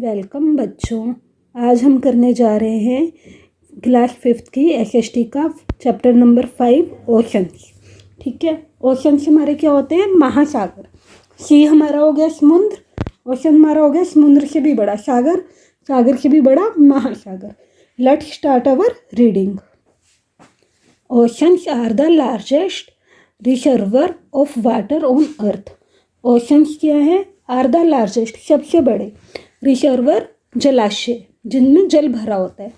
Welcome बच्चों। आज हम करने जा रहे हैं क्लास 5th की एसएसटी का चैप्टर नंबर 5 ओशंस। ठीक है, ओशंस हमारे क्या होते हैं? महासागर। सी हमारा हो गया समुद्र, ओशन हमारा हो गया समुद्र से भी बड़ा सागर, सागर से भी बड़ा महासागर। Let's start our reading. Oceans are the largest reservoir of water on earth. Oceans क्या है? आर द लार्जेस्ट, सबसे बड़े, रिजर्वर जलाशय जिनमें जल भरा होता है,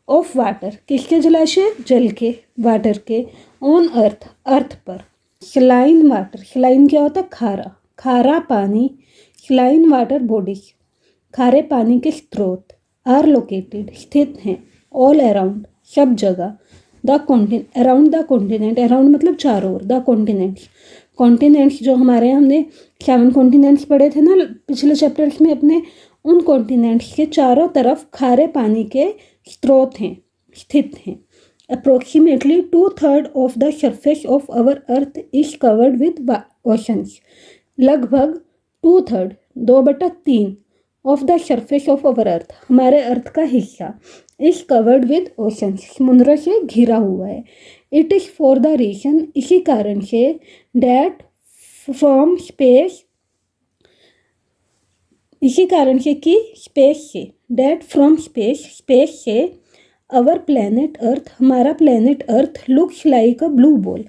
ऑफ वाटर किसके जलाशय? जल के, वाटर के, ऑन अर्थ अर्थ पर। सलाइन वाटर, सलाइन क्या होता है? खारा, खारा पानी। सलाइन वाटर बॉडीज, खारे पानी के स्रोत, आर लोकेटेड स्थित हैं, ऑल अराउंड सब जगह, the continent around the continent, around मतलब चारों ओर, द कॉन्टिनेंट्स। कॉन्टिनेंट्स जो हमारे हमने 7 कॉन्टिनेंट्स पढ़े थे ना पिछले चैप्टर्स में अपने, उन कॉन्टिनेंट्स के चारों तरफ खारे पानी के स्रोत हैं, स्थित हैं। Approximately 2/3 of the surface of our earth is covered with oceans. लगभग 2/3, 2/3 of the surface of our earth, हमारे अर्थ का हिस्सा, इज कवर्ड विद ओशंस, समुद्र से घिरा हुआ है। It is for the reason, इसी कारण से, डैट फ्रॉम स्पेस, इसी कारण से कि स्पेस से, डैट फ्रॉम स्पेस, स्पेस से, अवर प्लैनेट अर्थ, हमारा planet earth, looks like a blue ball,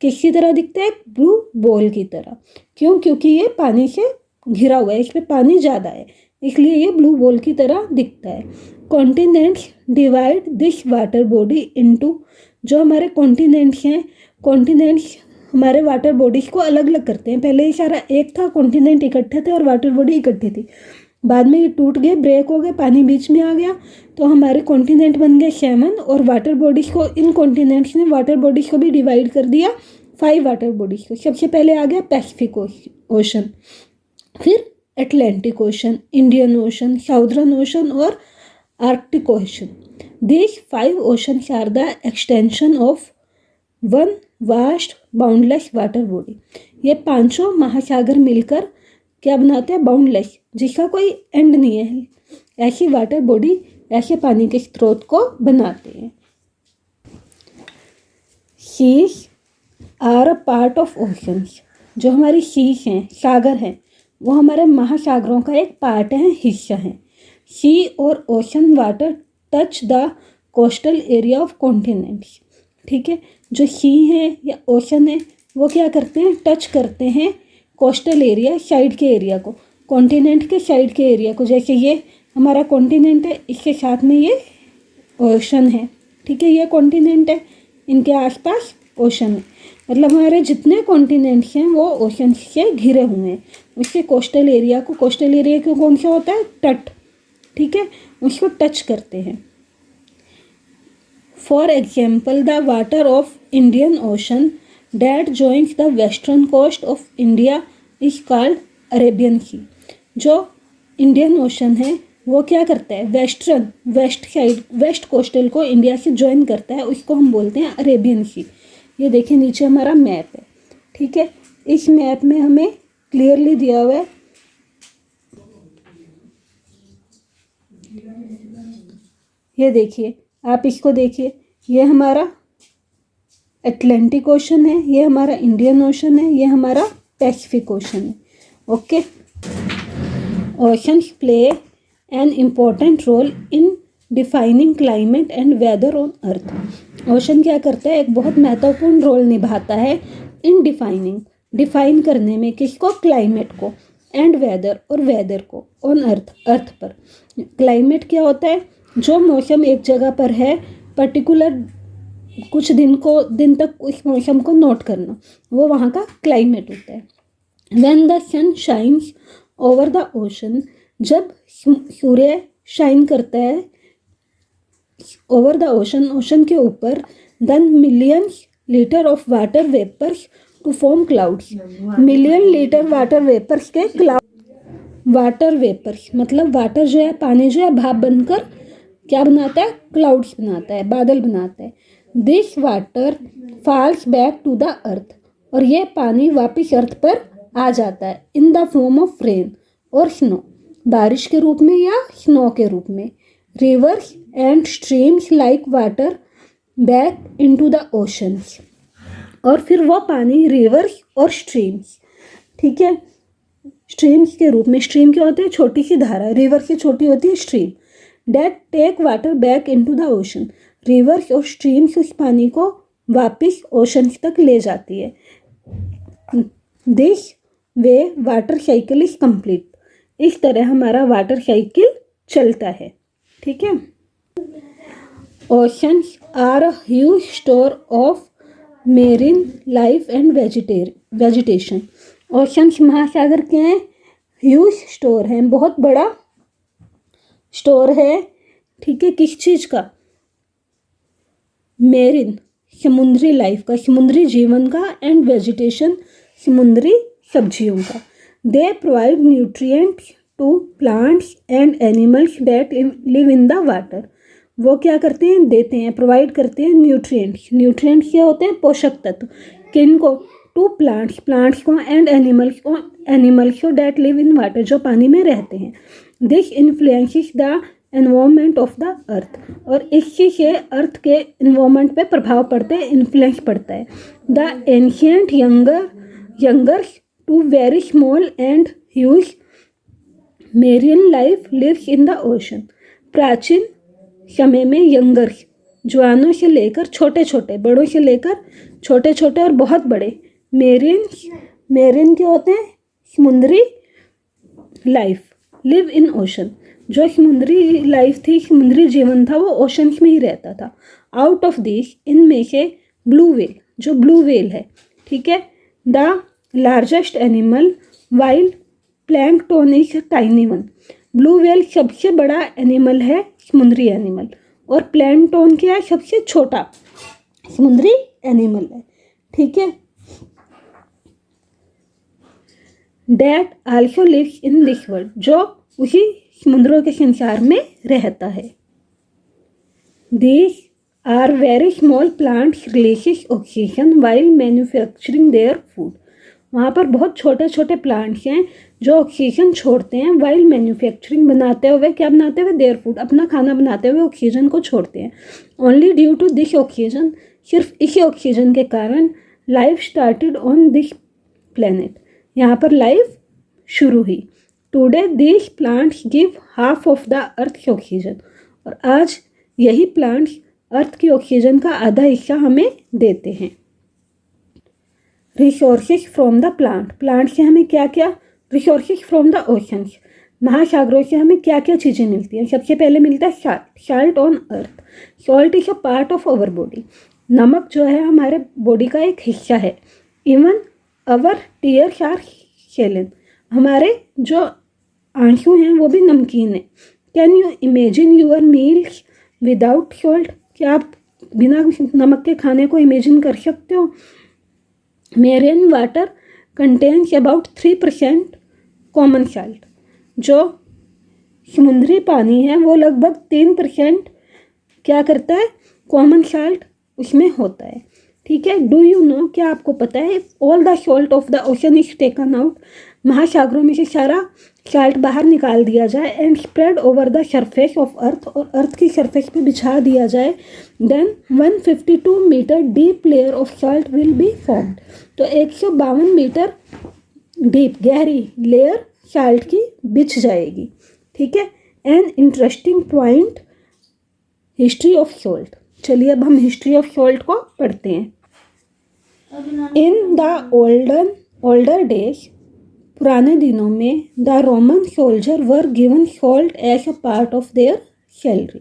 किसकी तरह दिखता है? ब्लू बॉल की तरह। क्यों? क्योंकि ये पानी से घिरा हुआ है, इसमें पानी ज़्यादा है, इसलिए ये ब्लू बॉल की तरह दिखता है। Continents divide this water body into, जो हमारे कॉन्टिनेंट्स हैं, कॉन्टिनेंट्स हमारे वाटर बॉडीज को अलग अलग करते हैं। पहले ये सारा एक था, कॉन्टिनेंट इकट्ठे थे और वाटर बॉडी इकट्ठी थी। बाद में ये टूट गए, ब्रेक हो गए, पानी बीच में आ गया, तो हमारे कॉन्टिनेंट बन गए 7, और वाटर बॉडीज को, इन कॉन्टिनेंट्स ने वाटर बॉडीज को भी डिवाइड कर दिया 5 वाटर बॉडीज को। सबसे पहले आ गया पैसिफिक ओशन, फिर Atlantic ocean, Indian ocean, southern ocean और Arctic ocean. This 5 oceans are the extension of one vast boundless water body. ये 5 महासागर मिलकर क्या बनाते हैं? बाउंडलेस, जिसका कोई एंड नहीं है, ऐसी वाटर बॉडी, ऐसे पानी के स्रोत को बनाते हैं। Seas are a part of oceans, जो हमारी सीज हैं, सागर हैं, वो हमारे महासागरों का एक पार्ट है, हिस्सा है। सी और ocean water touch the coastal area of continents. ठीक है, जो सी है या ओशन है, वो क्या करते हैं? टच करते हैं कोस्टल एरिया, साइड के एरिया को, कॉन्टिनेंट के साइड के एरिया को। जैसे ये हमारा कॉन्टिनेंट है, इसके साथ में ये ओशन है। ठीक है, ये कॉन्टिनेंट है, इनके आसपास ओशन है, मतलब हमारे जितने कॉन्टिनेंट्स हैं वो ओशन से घिरे हुए हैं। उसके कोस्टल एरिया को, कोस्टल एरिया को कौन सा होता है? तट। ठीक है, उसको टच करते हैं। For example, the water of Indian ocean that joins the western coast of India is called Arabian sea. जो इंडियन ओशन है वो क्या करता है? वेस्ट साइड, वेस्ट कोस्टल को इंडिया से ज्वाइन करता है, उसको हम बोलते हैं अरेबियन सी। ये देखिए नीचे हमारा मैप है। ठीक है, इस मैप में हमें क्लियरली दिया हुआ है, ये देखिए, आप इसको देखिए, ये हमारा अटलांटिक ओशन है, ये हमारा इंडियन ओशन है, ये हमारा पैसिफिक ओशन है। Okay, oceans play an important role in defining climate and weather on earth. Ocean क्या करता है? एक बहुत महत्वपूर्ण रोल निभाता है इन डिफाइनिंग, डिफाइन करने में, किसको? क्लाइमेट को, एंड वेदर, और वेदर को, ऑन अर्थ, अर्थ पर। क्लाइमेट क्या होता है? जो मौसम एक जगह पर है, पर्टिकुलर कुछ दिन तक उस मौसम को नोट करना, वो वहाँ का क्लाइमेट होता है। When the sun shines over the ocean, जब सूर्य शाइन करता है ओवर द ओशन, ओशन के ऊपर, then millions litre of water vapours to form clouds. Million litre water vapours के क्लाउड, वाटर वेपर्स मतलब वाटर जो है, पानी जो है, भाप बनकर क्या बनाता है? क्लाउड्स बनाता है, बादल बनाता है। This water falls back to the earth, और ये पानी वापस अर्थ पर आ जाता है in the form of rain और स्नो। बारिश के रूप में या स्नो के रूप में। Rivers and streams like water back into the oceans, और फिर वो पानी रिवर्स और स्ट्रीम्स, ठीक है, स्ट्रीम्स के रूप में। स्ट्रीम क्या होते हैं? छोटी सी धारा। रिवर से छोटी होती है stream. That take water back into the ocean, rivers और स्ट्रीम्स उस पानी को वापस ओशन तक ले जाती है। This way water cycle is complete, इस तरह हमारा वाटर साइकिल चलता है, ठीक है। Oceans are a huge store of marine life and vegetation. Oceans महासागर के हैं, ह्यूज स्टोर है, बहुत बड़ा स्टोर है, ठीक है, किस चीज़ का? मेरीन, समुद्री लाइफ का, समुद्री जीवन का, एंड वेजिटेशन, समुद्री सब्जियों का। They provide nutrients to plants and animals that live in the water. वो क्या करते हैं? देते हैं, प्रोवाइड करते हैं न्यूट्रिएंट्स। न्यूट्रिएंट्स क्या होते हैं? पोषक तत्व। किन को? टू प्लांट्स, प्लांट्स को, एंड एनिमल्स को दैट लिव इन वाटर, जो पानी में रहते हैं। This influences the environment of the earth, और इससे से अर्थ के एनवायरमेंट पे प्रभाव पड़ते हैं, इन्फ्लुएंस पड़ता है। The ancient youngers to very small and huge marine life lives in the ocean. प्राचीन समय में यंगर्स, जवानों से लेकर छोटे छोटे, बड़ों से लेकर छोटे छोटे और बहुत बड़े, मेरिन क्या होते हैं? समुद्री लाइफ, लिव इन ओशन, जो समुद्री लाइफ थी, समुद्री जीवन था, वो ओशंस में ही रहता था। आउट ऑफ दिस, इनमें से ब्लू व्हेल, जो ब्लू व्हेल है, ठीक है, the largest animal, wild plankton is tiny one. Blue whale सबसे बड़ा एनिमल है, समुद्री एनिमल, और प्लैंकटन क्या है? सबसे छोटा समुद्री एनिमल है, ठीक है। That also lives in this world, जो उसी समुद्रों के संसार में रहता है। These are very small plants releases oxygen while manufacturing their food. वहाँ पर बहुत छोटे छोटे प्लांट्स हैं जो ऑक्सीजन छोड़ते हैं, वाइल मैन्युफैक्चरिंग, बनाते हुए, क्या बनाते हुए? देयर फूड, अपना खाना बनाते हुए ऑक्सीजन को छोड़ते हैं। Only due to this oxygen, सिर्फ इसी ऑक्सीजन के कारण life started on this planet, यहाँ पर लाइफ शुरू हुई। Today this plants give half of the earth oxygen, और आज यही प्लांट्स अर्थ की ऑक्सीजन का आधा हिस्सा हमें देते हैं। रिसोर्सेज फ्रॉम द प्लांट से हमें क्या क्या? रिसोर्सेज फ्रॉम द ओशंस, महासागरों से हमें क्या क्या चीज़ें मिलती हैं? सबसे पहले मिलता है salt on earth. Salt is a part of our body, नमक जो है हमारे बॉडी का एक हिस्सा है। Even our tears are saline, हमारे जो आंसू हैं वो भी नमकीन है। Can you imagine your meals without salt? क्या आप बिना नमक के खाने को इमेजिन कर सकते हो? Marine water contains about 3% common salt, जो समुद्री पानी है वो लगभग 3% क्या करता है? कॉमन साल्ट उसमें होता है, ठीक है। डू यू नो, क्या आपको पता है? All the salt of the ocean is taken out, महासागरों में से सारा साल्ट बाहर निकाल दिया जाए, and spread over the surface of earth, और अर्थ की सरफेस पे बिछा दिया जाए, then 152 meter deep layer of salt will be formed. तो 152 मीटर डीप, गहरी लेयर साल्ट की बिछ जाएगी, ठीक है। An interesting point, history of salt. चलिए अब हम हिस्ट्री ऑफ सॉल्ट को पढ़ते हैं। इन द ओल्डर डेज, पुराने दिनों में, the Roman soldier were given salt as a part of their salary.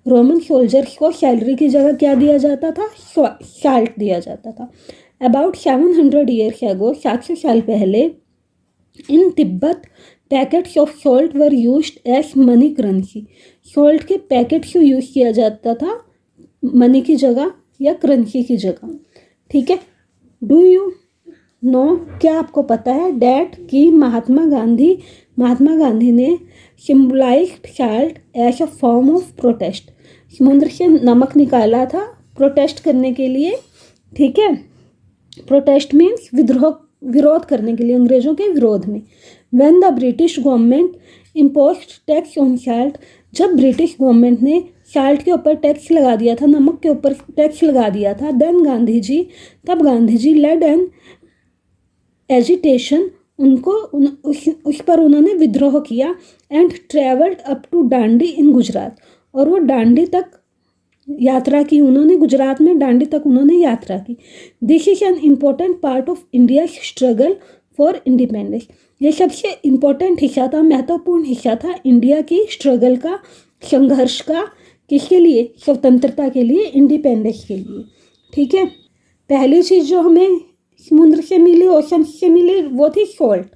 Roman soldiers को सैलरी की जगह क्या दिया जाता था? सॉल्ट दिया जाता था। अबाउट 700 ईयर्स एगो, 700 साल पहले, in Tibet packets of salt were used as money currency. Salt के पैकेट्स को यूज़ किया जाता था मनी की जगह या करेंसी की जगह, ठीक है। डू यू नो, क्या आपको पता है? डैट कि महात्मा गांधी ने symbolized salt as a form of protest, समुद्र से नमक निकाला था प्रोटेस्ट करने के लिए, ठीक है। प्रोटेस्ट मीन्स विरोध करने के लिए, अंग्रेज़ों के विरोध में। When the British government imposed tax on salt, जब ब्रिटिश गवर्नमेंट ने साल्ट के ऊपर टैक्स लगा दिया था, नमक के ऊपर टैक्स लगा दिया था, तब Gandhi ji lead N agitation, उस पर उन्होंने विद्रोह किया एंड ट्रेवल्ड अप टू डांडी इन गुजरात, और वो डांडी तक यात्रा की उन्होंने, गुजरात में डांडी तक उन्होंने यात्रा की। This is an important part of India struggle for independence, ये सबसे इम्पोर्टेंट हिस्सा था, महत्वपूर्ण हिस्सा था इंडिया की स्ट्रगल का, संघर्ष का, किसके लिए? स्वतंत्रता के लिए, इंडिपेंडेंस के लिए। ठीक है, पहली चीज़ जो हमें समुद्र से मिली, ओशन से मिली, वो थी सॉल्ट।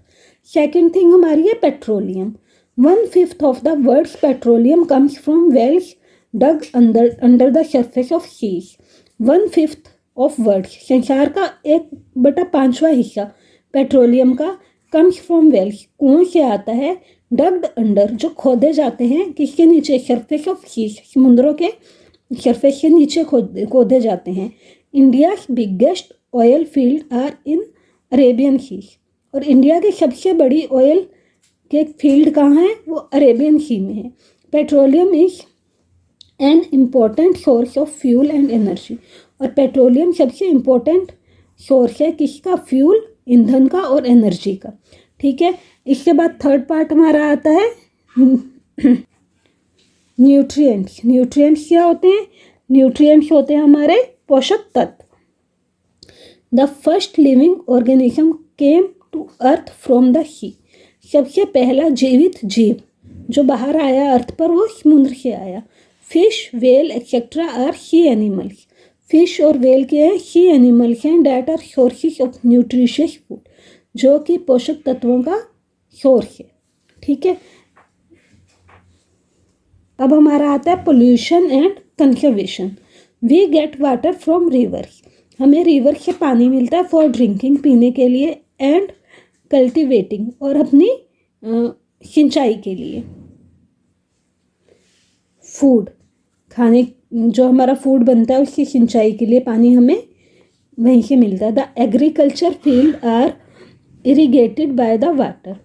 सेकेंड थिंग हमारी है petroleum. 1/5 of the world's petroleum comes from wells dug under the surface of seas. 1/5 of world's, संसार का 1/5वां हिस्सा पेट्रोलियम का कम्स फ्रॉम वेल्स, कुओं से आता है, डग्ड अंडर, जो खोदे जाते हैं, किसके नीचे? सरफेस ऑफ सीज, समुद्रों के सरफेस के नीचे खोदे जाते हैं। India biggest oil field are in Arabian sea, और इंडिया की सबसे बड़ी ऑयल के फील्ड कहाँ है? वो अरेबियन सी में है। Petroleum is an important source of fuel and energy, और पेट्रोलियम सबसे इम्पोर्टेंट सोर्स है किसका? फ्यूल, ईंधन का और एनर्जी का। ठीक है, इसके बाद थर्ड पार्ट हमारा आता है न्यूट्रिएंट्स। न्यूट्रिएंट्स क्या होते हैं? न्यूट्रिएंट्स होते हैं हमारे पोषक तत्व। The first living organism came to earth from the sea, सबसे पहला जीवित जीव जो बाहर आया अर्थ पर वो समुद्र से आया। Fish, whale etcetera are sea animals, fish और वेल के हैं, सी एनिमल्स हैं, that are sources of nutritious food, जो कि पोषक तत्वों का सोर्स है। ठीक है, अब हमारा आता है pollution and conservation. We get water from rivers, हमें रिवर से पानी मिलता है फॉर ड्रिंकिंग, पीने के लिए, एंड कल्टिवेटिंग, और अपनी सिंचाई के लिए। फूड, खाने, जो हमारा फूड बनता है उसकी सिंचाई के लिए पानी हमें वहीं से मिलता है। The agriculture field are irrigated by the water,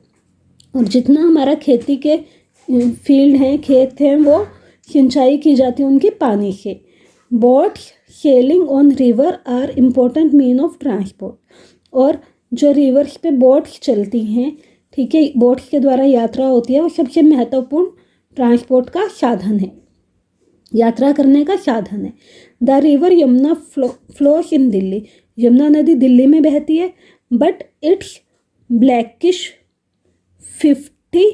और जितना हमारा खेती के फील्ड हैं, खेत हैं, वो सिंचाई की जाती है उनके पानी से। Boats sailing on river are important mean of transport, और जो रिवर्स पे बोट्स चलती हैं, ठीक है, बोट्स के द्वारा यात्रा होती है, वो सबसे महत्वपूर्ण ट्रांसपोर्ट का साधन है, यात्रा करने का साधन है। द रिवर यमुना फ्लोस इन दिल्ली, यमुना नदी दिल्ली में बहती है, but it's blackish 50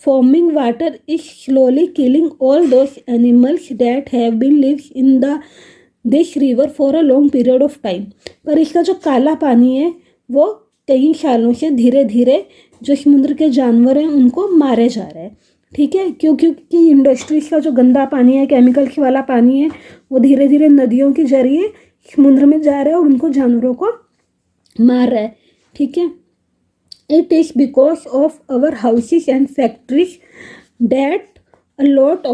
foaming water is slowly killing all those animals that have been lived in this river for a long period of time। पर इसका जो काला पानी है वो कई सालों से धीरे धीरे जो समुद्र के जानवर हैं उनको मारे जा रहे हैं। ठीक है, क्योंकि इंडस्ट्रीज का जो गंदा पानी है, केमिकल्स वाला पानी है, वो धीरे धीरे नदियों के जरिए समुद्र में जा रहा है और उनको, जानवरों को मार रहा है। ठीक है, it is because of our houses and factories that a lot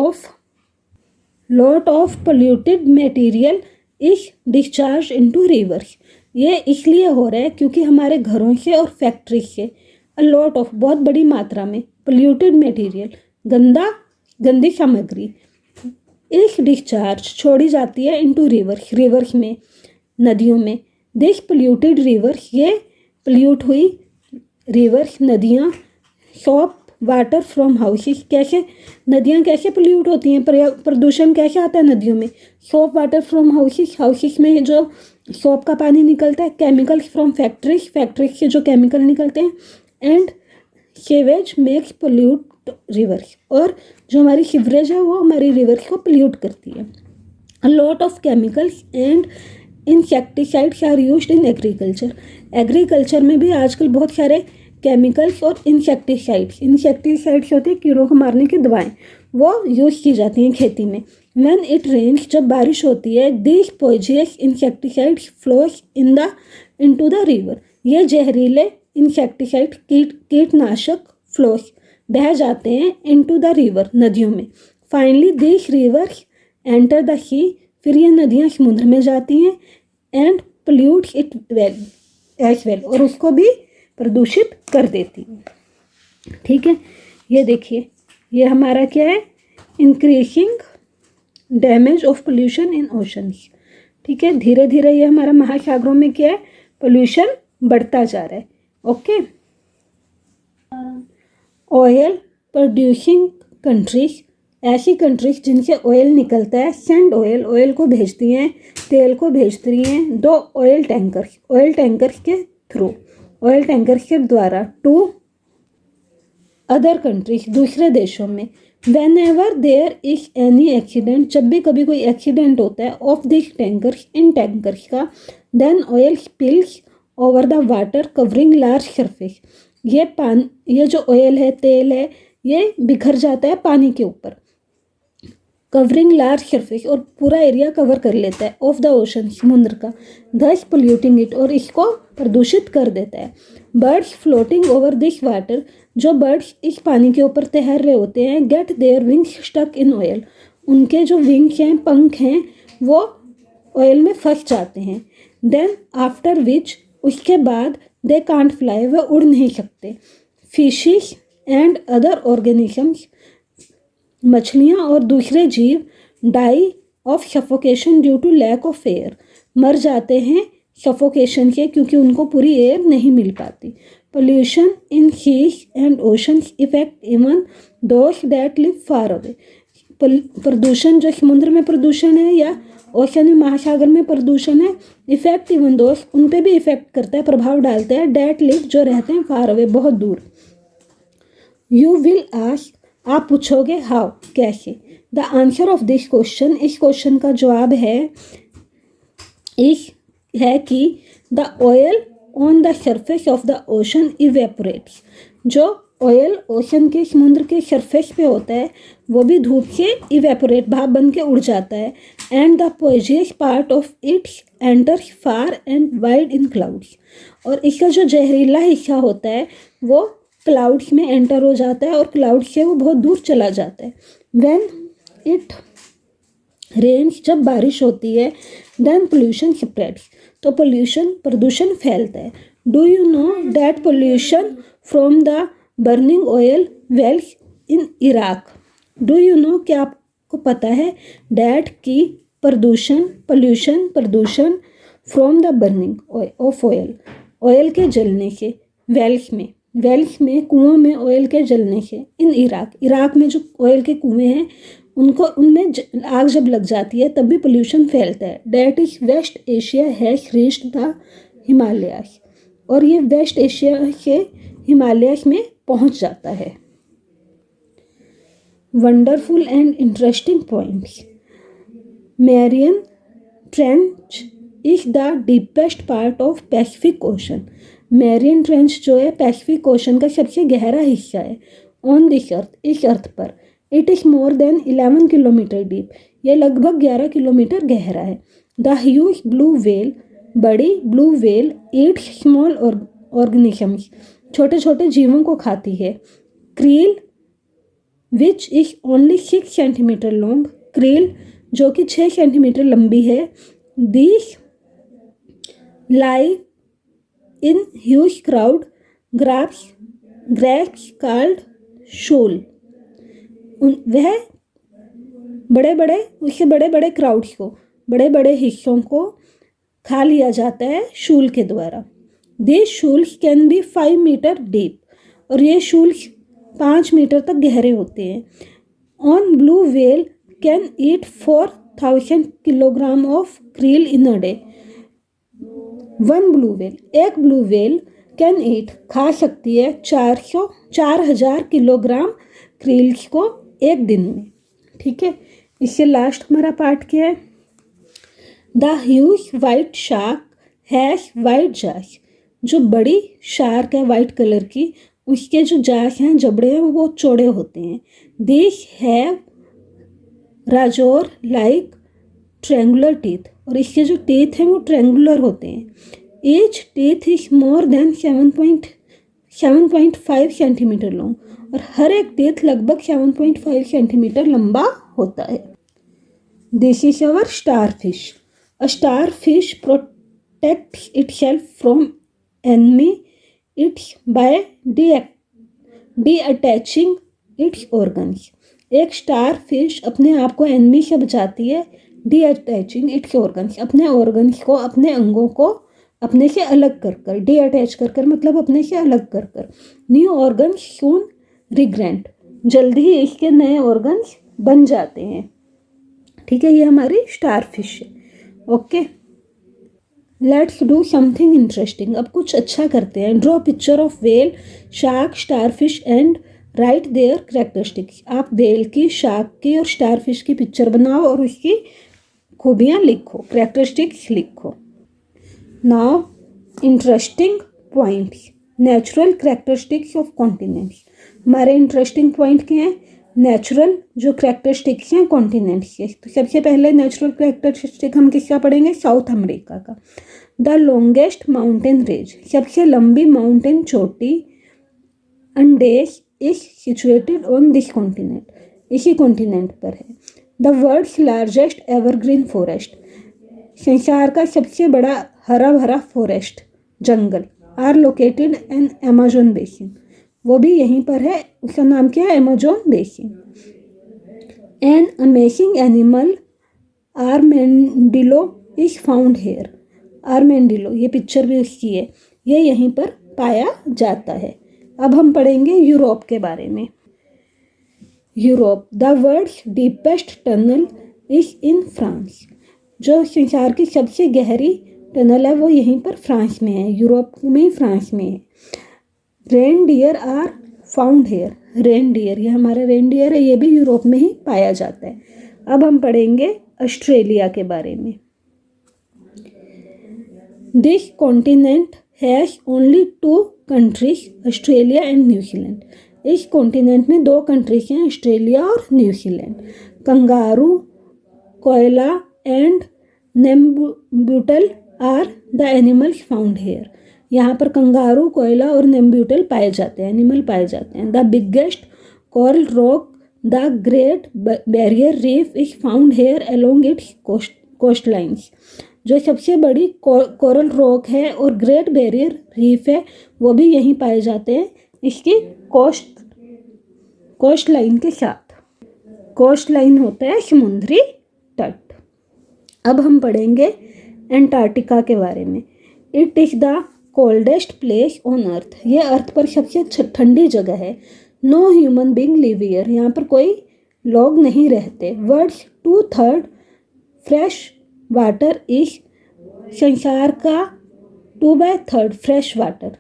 of polluted material is discharged into rivers। ये इसलिए हो रहा है क्योंकि हमारे घरों से और फैक्ट्री से a lot of, बहुत बड़ी मात्रा में, polluted material, गंदी सामग्री इस डिस्चार्ज छोड़ी जाती है into रिवर्स में, नदियों में। दिस polluted rivers, ये पोल्यूट हुई रिवर्स, नदियाँ, सॉप वाटर फ्रॉम हाउसेस, कैसे नदियाँ कैसे पोल्यूट होती हैं, प्रदूषण कैसे आता है नदियों में? सॉप वाटर फ्रॉम हाउसेस में जो सॉप का पानी निकलता है, केमिकल्स फ्रॉम फैक्ट्रीज से जो केमिकल निकलते हैं, and sewage makes pollute reverse, और जो हमारी सीवरेज है वो हमारी रिवर्स को पोल्यूट करती है। A lot of chemicals and insecticides are used in agriculture, agriculture में भी आजकल बहुत सारे केमिकल्स और इंसेक्टिसाइड्स होते हैं, कीड़ों को मारने की दवाएं, वो यूज़ की जाती हैं खेती में। व्हेन इट रेन्स, जब बारिश होती है, this poisonous insecticides flows into the river, ये जहरीले इंसेक्टिसाइड, कीटनाशक फ्लोस, बह जाते हैं इनटू द रिवर, नदियों में। Finally this rivers enter the sea, फिर ये नदियाँ समुद्र में जाती हैं, and pollutes it as well, और उसको भी प्रदूषित कर देती है। ठीक है, ये देखिए, ये हमारा क्या है, increasing damage of pollution in oceans. ठीक है, धीरे धीरे ये हमारा महासागरों में क्या है, पोल्यूशन बढ़ता जा रहा है। ओके, ऑयल प्रोड्यूसिंग कंट्रीज, ऐसी कंट्रीज जिनसे ऑयल निकलता है, सेंड ऑयल, ऑयल को भेजती हैं, तेल को भेजती हैं, दो ऑयल टैंकर्स के थ्रू, ऑयल टैंकर्स के द्वारा, टू अदर कंट्रीज, दूसरे देशों में। Whenever there is any accident, जब भी कभी कोई एक्सीडेंट होता है, ऑफ दिस टैंकर्स, इन टैंकर्स का, then oil spills over the water covering large surface, ये जो ऑयल है, तेल है, ये बिखर जाता है पानी के ऊपर, कवरिंग लार्ज सरफेस, और पूरा एरिया कवर कर लेता है, ऑफ द ओशन, समुद्र का, थस पोल्यूटिंग इट, और इसको प्रदूषित कर देता है। Birds floating over this water, जो बर्ड्स इस पानी के ऊपर तैर रहे होते हैं, get their wings stuck in oil, उनके जो विंग्स हैं, पंख हैं, वो ऑयल में फंस जाते हैं। देन आफ्टर विच, उसके बाद, दे कांट फ्लाई, वह उड़ नहीं सकते। फिशिश एंड अदर ऑर्गेनिजम्स, मछलियाँ और दूसरे जीव, die of suffocation due to lack of air, मर जाते हैं सफोकेशन के, क्योंकि उनको पूरी एयर नहीं मिल पाती। Pollution in seas and oceans effect even those that live far away, प्रदूषण जो समुद्र में प्रदूषण है या ओशन में, महासागर में प्रदूषण है, इफेक्ट इवन दोज, उन पे भी इफेक्ट करता है, प्रभाव डालता है, दैट लिव, जो रहते हैं फार अवे, बहुत दूर। यू विल आस्क, आप पूछोगे, हाउ, कैसे। The answer of this question, इस क्वेश्चन का जवाब है कि the oil on the surface of the ocean evaporates, जो ऑयल ओशन के, समुद्र के सरफेस पे होता है, वो भी धूप से इवेपोरेट, भाप बन के उड़ जाता है। And the poisonous part of its enters far and wide in clouds, और इसका जो जहरीला हिस्सा होता है वो क्लाउड्स में एंटर हो जाता है, और क्लाउड से वो बहुत दूर चला जाता है। व्हेन इट रेन्स, जब बारिश होती है, देन पोल्यूशन स्प्रेड्स, तो प्रदूषण फैलता है। Do you know that pollution from the burning oil wells in Iraq, do you know, क्या आपको पता है, डैट की pollution from the burning of oil, oil के जलने से, वेल्स में कुओं में ऑयल के जलने से, इन इराक में जो ऑयल के कुएं हैं, उनमें आग जब लग जाती है तब भी पोल्यूशन फैलता है। That is West Asia has reached the Himalayas, और ये वेस्ट एशिया के हिमालयस में पहुंच जाता है। Wonderful and interesting points, Marian trench is the deepest part of Pacific ocean, Marian trench जो है पैसिफिक ओशन का सबसे गहरा हिस्सा है। ऑन दिस अर्थ, इस अर्थ पर, it is more than 11 kilometer deep, यह लगभग 11 किलोमीटर गहरा है। द ह्यूज ब्लू व्हेल, बड़ी blue whale, eats small organisms, छोटे छोटे जीवों को खाती है। Krill which is only 6 centimeter long, krill जो कि 6 सेंटीमीटर लंबी है। This live in huge crowd groups called shoal, वह उसके बड़े बड़े क्राउड्स को, बड़े बड़े हिस्सों को खा लिया जाता है शूल के द्वारा। This shoals can be 5 meter deep, और ये शूल्स 5 मीटर तक गहरे होते हैं। One blue whale can eat 4000 kilogram of krill in a day, one blue whale, एक ब्लू व्हेल कैन ईट, खा सकती है 4000 किलोग्राम क्रील्स को एक दिन में। ठीक है, इससे लास्ट हमारा पार्ट क्या है, the huge white shark has white जास, जो बड़ी शार्क है वाइट कलर की, उसके जो जास हैं, जबड़े हैं, वो चौड़े होते हैं। This have razor like triangular teeth, और इसके जो टीथ हैं वो ट्रेंगुलर होते हैं। Each teeth is more than 7.5 centimeter long, और हर एक टीथ लगभग 7.5 सेंटीमीटर लंबा होता है। This is our star fish, a star fish protects itself from enemy its by detaching its organs, एक स्टार फिश अपने आप को एनिमी से बचाती है। डी अटैचिंग इट्स ऑर्गन्स, अपने ऑर्गन्स को, अपने अंगों को अपने से अलग कर कर, डी अटैच कर कर मतलब अपने से अलग कर कर। न्यू ऑर्गन्स सून रिग्रेंट, जल्दी ही इसके नए ऑर्गन्स बन जाते हैं। ठीक है, ये हमारी स्टार फिश है। Okay, let's do something interesting. अब कुछ अच्छा करते हैं। Draw picture of whale, shark, star fish and right there characteristics. आप व्हेल की, शार्क की और स्टार फिश की पिक्चर बनाओ और उसकी खूबियाँ लिखो, कैरेक्टरिस्टिक्स लिखो। Now interesting points, natural characteristics of continents. हमारे इंटरेस्टिंग पॉइंट क्या हैं? नेचुरल जो कैरेक्टरिस्टिक्स हैं कॉन्टिनेंट्स के। तो सबसे पहले नेचुरल कैरेक्टरिस्टिक हम किसका पढ़ेंगे? साउथ अमेरिका का। द लॉन्गेस्ट माउंटेन रेंज, सबसे लंबी माउंटेन चोटी, Andes is situated on this continent, इसी कॉन्टिनेंट पर है। The world's largest evergreen forest, संसार का सबसे बड़ा हरा भरा फॉरेस्ट, जंगल, are located in Amazon basin, वो भी यहीं पर है। उसका नाम क्या है? Amazon basin. An amazing animal armadillo is found here, armadillo, ये पिक्चर भी उसकी है, ये यहीं पर पाया जाता है। अब हम पढ़ेंगे यूरोप के बारे में। Europe, the world's deepest tunnel is in France, जो संसार की सबसे गहरी टनल है वो यहीं पर फ्रांस में है, यूरोप में, फ्रांस में है। Reindeer are found here, reindeer, ये हमारा रेनडियर है, ये भी यूरोप में ही पाया जाता है। अब हम पढ़ेंगे ऑस्ट्रेलिया के बारे में। This continent has only 2 countries, Australia and New Zealand. इस कॉन्टिनेंट में 2 कंट्रीज हैं, ऑस्ट्रेलिया और New Zealand. Kangaroo, koala and numbat are the animals found here, यहाँ पर कंगारू, कोयला और नेम्ब्यूटल पाए जाते हैं, एनिमल पाए जाते हैं। The biggest coral rock, the great barrier reef is found here along its coast lines, जो सबसे बड़ी कोरल रॉक है और ग्रेट बैरियर रीफ है वो भी यहीं पाए जाते हैं इसकी कोस्ट लाइन के साथ। कोस्ट लाइन होता है समुद्री तट। अब हम पढ़ेंगे एंटार्क्टिका के बारे में। It is the coldest place on earth, ये अर्थ पर सबसे ठंडी जगह है। No human being live here, यहाँ पर कोई लोग नहीं रहते। वर्ल्ड्स 2/3 फ्रेश वाटर इज, संसार का 2/3 फ्रेश वाटर,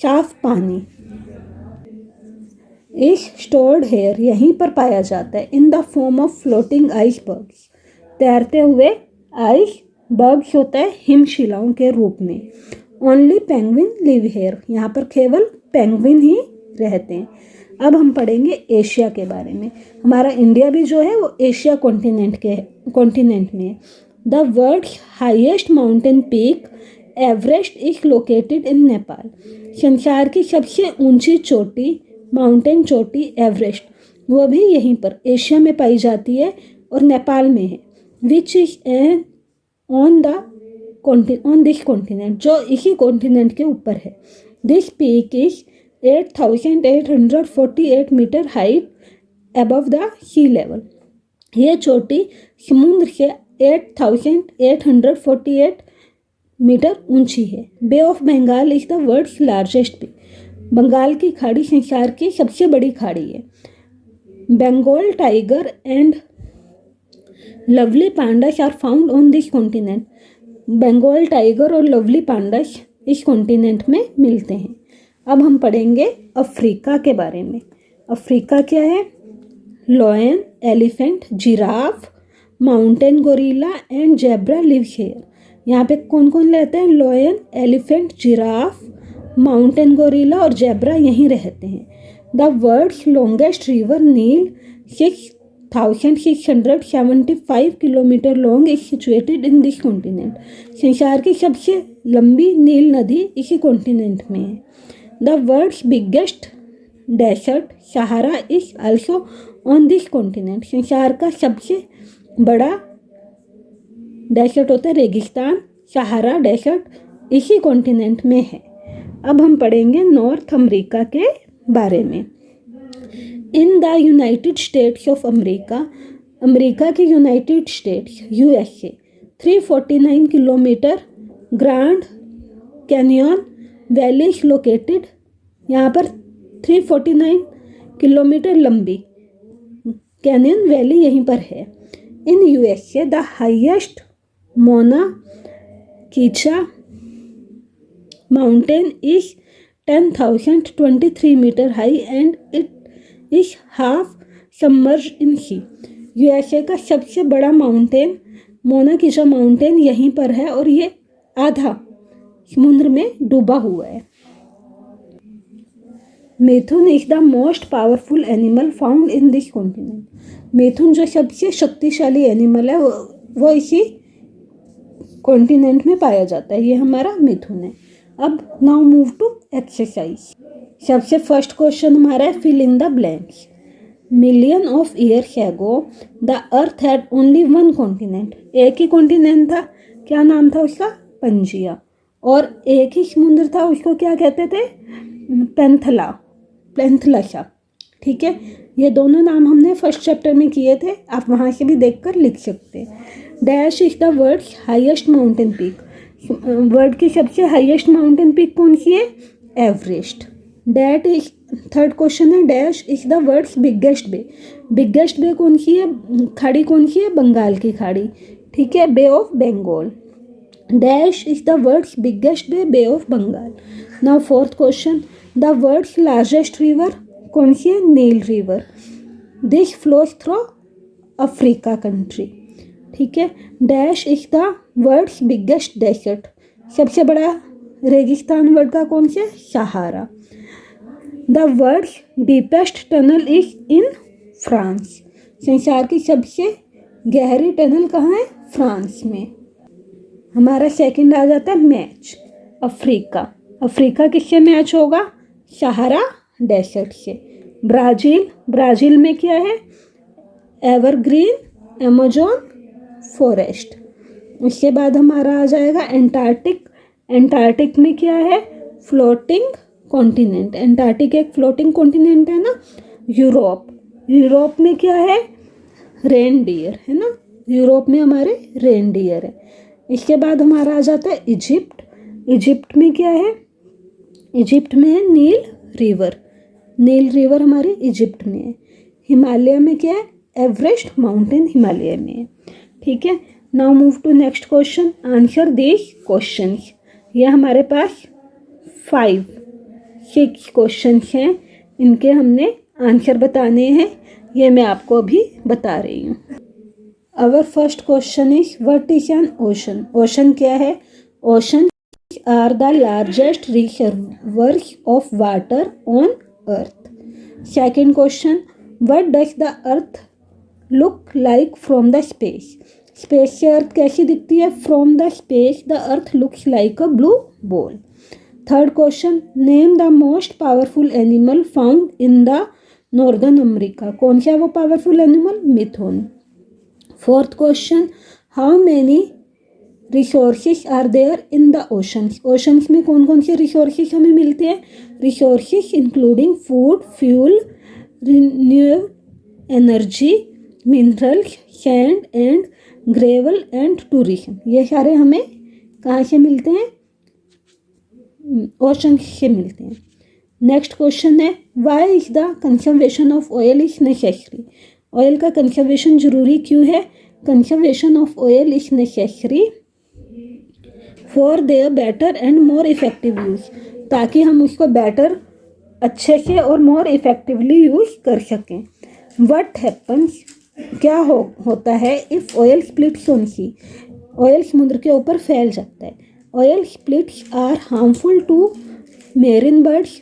साफ पानी, इज स्टोर्ड हेयर, यहीं पर पाया जाता है। In the form of floating icebergs, तैरते हुए आइस बर्ग्स होता है हिमशिलाओं के रूप में। ओनली पेंगुइन लिव हेयर, यहाँ पर केवल पेंगुइन ही रहते हैं। अब हम पढ़ेंगे एशिया के बारे में। हमारा इंडिया भी जो है वो एशिया कॉन्टिनेंट में है। The world's highest mountain peak Everest is located in Nepal, संसार की सबसे ऊंची चोटी, माउंटेन चोटी एवरेस्ट, वो भी यहीं पर एशिया में पाई जाती है और नेपाल में है। Which is an on this continent, जो इसी कॉन्टिनेंट के ऊपर है। This peak is 8,848 meter height above the sea level, ये चोटी समुद्र से 8,848 मीटर ऊंची है। Bay of Bengal is the world's largest bay, Bengal की खाड़ी संसार की सबसे बड़ी खाड़ी है। Bengal tiger and lovely pandas are found on this continent, Bengal tiger और लवली पांडास इस कॉन्टिनेंट में मिलते हैं। अब हम पढ़ेंगे अफ्रीका के बारे में। अफ्रीका क्या है? Lion, elephant, giraffe, mountain gorilla and zebra live here, यहाँ पे कौन कौन रहते हैं? Lion, elephant, giraffe, mountain gorilla और जेब्रा यहीं रहते हैं। The world's longest river Nile 6,675 kilometre long is situated in this continent, संसार की सबसे लंबी नील नदी इसी कॉन्टिनेंट में है। The world's biggest desert Sahara is also on this continent, संसार का सबसे बड़ा डेजर्ट होता है रेगिस्तान, सहारा डेजर्ट इसी कॉन्टिनेंट में है। अब हम पढ़ेंगे नॉर्थ अमेरिका के बारे में। In the United States of America, America के United States USA, 349 kilometer Grand Canyon valley is located. यहाँ पर 349 किलोमीटर लंबी कैनियन वैली यहीं पर है। In USA the highest Mauna Kea mountain is 10,023 meter high and it is half submerge in sea. USA का सबसे बड़ा माउंटेन मोना कीचा माउंटेन यहीं पर है और ये आधा समुद्र में डूबा हुआ है। Mithun is the most powerful animal found in this continent. Mithun जो सबसे शक्तिशाली एनिमल है वो इसी कॉन्टिनेंट में पाया जाता है। ये हमारा मिथुन है। अब नाउ मूव टू एक्सरसाइज। सबसे फर्स्ट क्वेश्चन हमारा है fill in the blanks. Million of years ago the earth had only one continent. एक ही कॉन्टिनेंट था, क्या नाम था उसका? पंजिया। और एक ही समुद्र था, उसको क्या कहते थे? पेंथलसा। ठीक है, ये दोनों नाम हमने फर्स्ट चैप्टर में किए थे, आप वहाँ से भी देखकर लिख सकते हैं। Dash is the world's highest mountain peak. World की सबसे हाईएस्ट माउंटेन पीक कौन सी है? Everest. That is third question है dash is the world's biggest bay. Biggest bay कौन सी है? खाड़ी कौन सी है? बंगाल की खाड़ी। ठीक है, bay of Bengal. Dash is the world's biggest bay of Bengal. Now fourth question the world's largest river कौन सी है? Nile river. This flows through Africa country. ठीक है, dash is the world's biggest desert. सबसे बड़ा रेगिस्तान वर्ल्ड का कौन सा? Sahara. The world's deepest tunnel is in France. संसार की सबसे गहरी टनल कहाँ है? फ्रांस में। हमारा सेकंड आ जाता है मैच, अफ्रीका। अफ्रीका किससे मैच होगा? सहारा डेजर्ट से। ब्राज़ील, ब्राज़ील में क्या है? Evergreen Amazon forest. उसके बाद हमारा आ जाएगा एंटार्क्टिक। एंटार्क्टिक में क्या है? Floating continent. एंटार्क्टिक एक फ्लोटिंग कॉन्टिनेंट है ना। यूरोप, यूरोप में क्या है? रेनडियर है ना, यूरोप में हमारे रेनडियर है। इसके बाद हमारा आ जाता है इजिप्ट। इजिप्ट में क्या है? इजिप्ट में है नील रिवर। नील रिवर हमारे इजिप्ट में है। हिमालय में क्या है? एवरेस्ट माउंटेन हिमालय में है। ठीक है, now move to next question. Answer this questions. ये हमारे पास 6 क्वेश्चन हैं, इनके हमने आंसर बताने हैं। ये मैं आपको अभी बता रही हूँ। Our first question is what is an ocean. Ocean क्या है? Ocean are the largest reservoirs of water on earth. Second question what does the earth look like from the space. Space से अर्थ कैसी दिखती है? From the space the earth looks like a blue ball. Third question name the most powerful animal found in the northern America. कौन सा है वो powerful animal? Mithun. Fourth question how many resources are there in the oceans. Oceans में कौन कौन से resources हमें मिलते हैं? Resources including food, fuel, renewable energy, minerals, sand and gravel and tourism. ये सारे हमें कहाँ से मिलते हैं? ओशन से मिलते हैं। नेक्स्ट क्वेश्चन है why is the conservation of oil is necessary. Oil का कंजर्वेशन जरूरी क्यों है? Conservation of oil is necessary for their better and more effective use. ताकि हम उसको बेटर, अच्छे से और मोर इफेक्टिवली यूज कर सकें। व्हाट हैपन्स, क्या होता है if oil splits on sea. Oil समुद्र के ऊपर फैल जाता है। Oil splits are harmful to marine birds.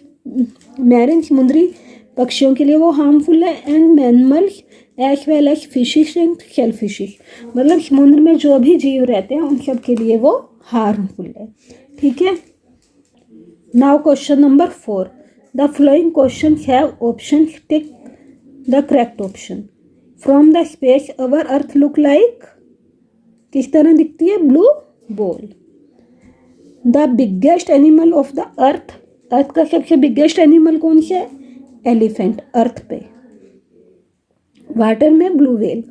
Marine समुद्री पक्षियों के लिए वो हार्मफुल है। And mammals as well as fishes and shellfishes. मतलब समुद्र में जो भी जीव रहते हैं उन सब के लिए वो हार्मफुल है। ठीक है, now question number 4 the flowing question have option, tick the correct option. From the space our earth look like, किस तरह दिखती है? Blue ball. The biggest animal of the earth, earth का सबसे बिगेस्ट एनिमल कौन सा है? एलिफेंट, अर्थ पे। वाटर में blue whale.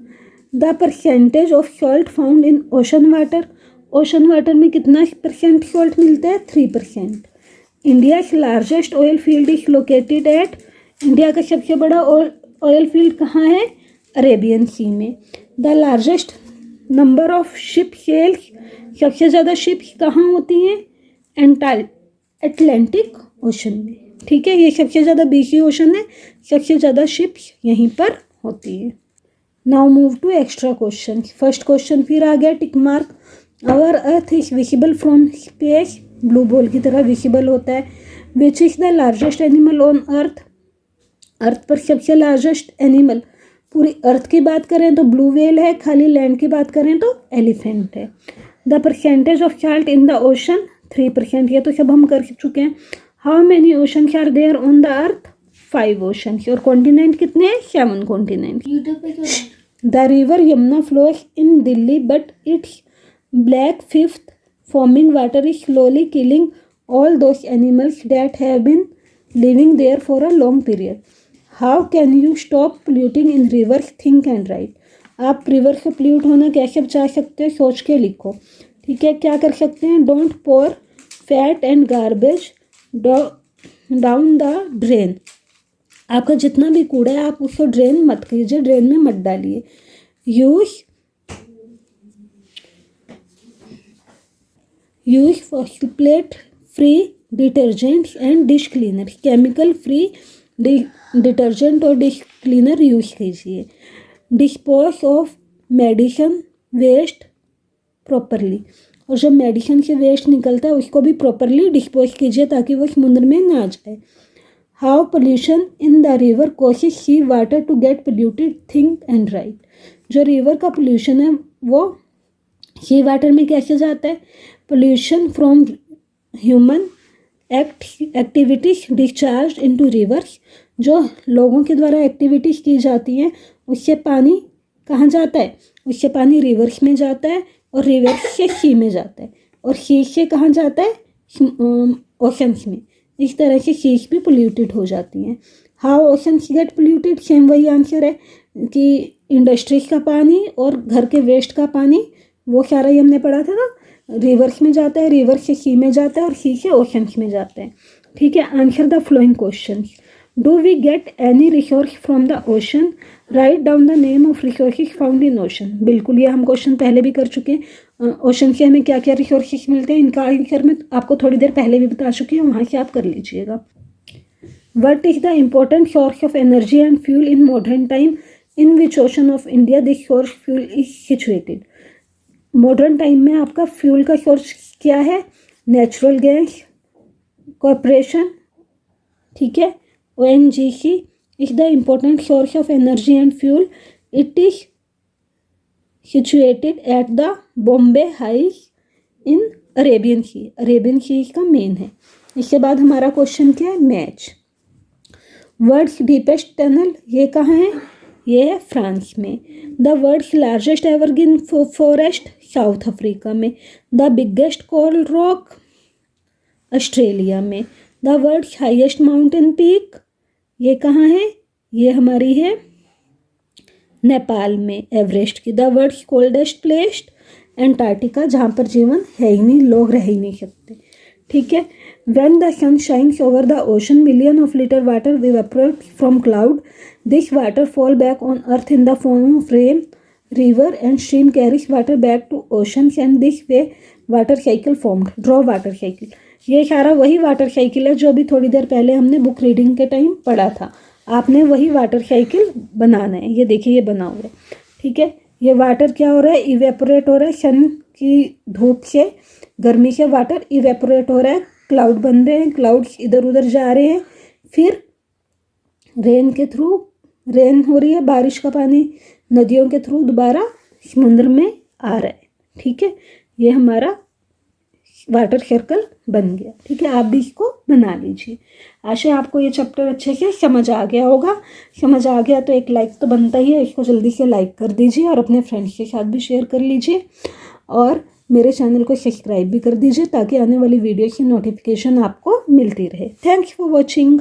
The percentage of salt found in ocean water, ocean water में कितना परसेंट सॉल्ट मिलता है? 3%। India largest oil field is located at, India का सबसे बड़ा ऑयल फील्ड कहाँ है? अरेबियन सी में। The largest number of ship sails, सबसे ज़्यादा शिप्स कहाँ होती हैं? अटलांटिक ओशन में। ठीक है, ये सबसे ज़्यादा बीसी ओशन है, सबसे ज़्यादा शिप्स यहीं पर होती है। Now move to extra question. First question फिर आ गया tick mark. Our earth is visible from space, blue ball की तरह विजिबल होता है। Which is the largest animal on earth, earth पर सबसे लार्जेस्ट एनिमल, पूरी अर्थ की बात करें तो ब्लू व्हेल है, खाली लैंड की बात करें तो एलिफेंट है। The percentage of salt in the ocean 3%, ये तो सब हम कर चुके हैं। How many oceans are there on the earth? 5 oceans. और कॉन्टिनेंट कितने हैं? 7 continent. The river Yamuna flows in Delhi but it's black fifth forming water is slowly killing all those animals that have been living there for a long period. How can you stop polluting in rivers? Think and write. आप river से pollute होना कैसे बचा सकते हो? सोच के लिखो। ठीक है, क्या कर सकते हैं? Don't pour fat and garbage down the drain, आपका जितना भी कूड़ा है आप उसको ड्रेन मत कीजिए, ड्रेन में मत डालिए। Use phosphate free detergents and dish cleaner, chemical free detergent और डिश क्लीनर यूज कीजिए। Dispose of medicine waste properly, और जब मेडिसिन से वेस्ट निकलता है उसको भी प्रॉपरली डिस्पोज कीजिए ताकि वो समुद्र में ना जाए। How pollution in the river causes sea water to get polluted? Think and write. जो रिवर का पोल्यूशन है वो सी वाटर में कैसे जाता है? Pollution from human activities discharge into rivers, जो लोगों के द्वारा एक्टिविटीज़ की जाती हैं उससे पानी कहाँ जाता है? उससे पानी रिवर्स में जाता है, और रिवर्स से सी में जाता है, और सी से कहाँ जाता है? ओशंस में। इस तरह से सीज भी पोल्यूटेड हो जाती हैं। How oceans get polluted? Same वही आंसर है कि इंडस्ट्रीज का पानी और घर के वेस्ट का पानी, वो सारा ही हमने पढ़ा था ना, रिवर्स में जाता है, रिवर्स से सी में जाता है और सी से ओशंस में जाता है। ठीक है, answer the flowing question. Do we get any resource from the ocean? Right down the name of resources found in ocean. बिल्कुल, ये हम क्वेश्चन पहले भी कर चुके हैं। ओशन से हमें क्या क्या रिसोर्सेज मिलते हैं, इनका आंसर मैं आपको थोड़ी देर पहले भी बता चुकी हूँ, वहाँ से आप कर लीजिएगा। What is the important source of energy and fuel in modern time? In which ocean of India this source fuel is situated? Modern time में आपका फ्यूल का सोर्स क्या है? Natural gas corporation. ठीक है, ONGC is the important source of energy and fuel. It is situated at the Bombay high in Arabian sea, Arabian sea इसका main है। इसके बाद हमारा क्वेश्चन क्या है? मैच। वर्ल्ड्स डीपेस्ट टनल, ये कहाँ है? ये है फ्रांस में। The world's largest evergreen forest, South Africa में। The biggest coral rock, Australia में। The world's highest mountain peak, ये कहाँ है? ये हमारी है नेपाल में, एवरेस्ट की। The world's coldest place, Antarctica, जहाँ पर जीवन है ही नहीं, लोग रह ही नहीं सकते। ठीक है, when the sun shines over the ocean million of litre water evaporate from cloud, this water fall back on earth in the form of rain, river and stream carries water back to ocean and this way water cycle formed. Draw water cycle, ये सारा वही water cycle है जो अभी थोड़ी देर पहले हमने book reading के टाइम पढ़ा था। आपने वही वाटर साइकिल बनाना है। ये देखिए, ये बना हुआ है। ठीक है, ये वाटर क्या हो रहा है? इवेपोरेट हो रहा है, सन की धूप से, गर्मी से वाटर इवेपोरेट हो रहा है, क्लाउड बन रहे हैं, क्लाउड्स इधर उधर जा रहे हैं, फिर रेन के थ्रू, रेन हो रही है, बारिश का पानी नदियों के थ्रू दोबारा समुद्र में आ रहा है। ठीक है, ये हमारा वाटर सर्कल बन गया। ठीक है, आप भी इसको बना लीजिए। आशा आपको ये चैप्टर अच्छे से समझ आ गया होगा। समझ आ गया तो एक लाइक तो बनता ही है, इसको जल्दी से लाइक कर दीजिए और अपने फ्रेंड्स के साथ भी शेयर कर लीजिए, और मेरे चैनल को सब्सक्राइब भी कर दीजिए ताकि आने वाली वीडियो की नोटिफिकेशन आपको मिलती रहे। Thanks for watching.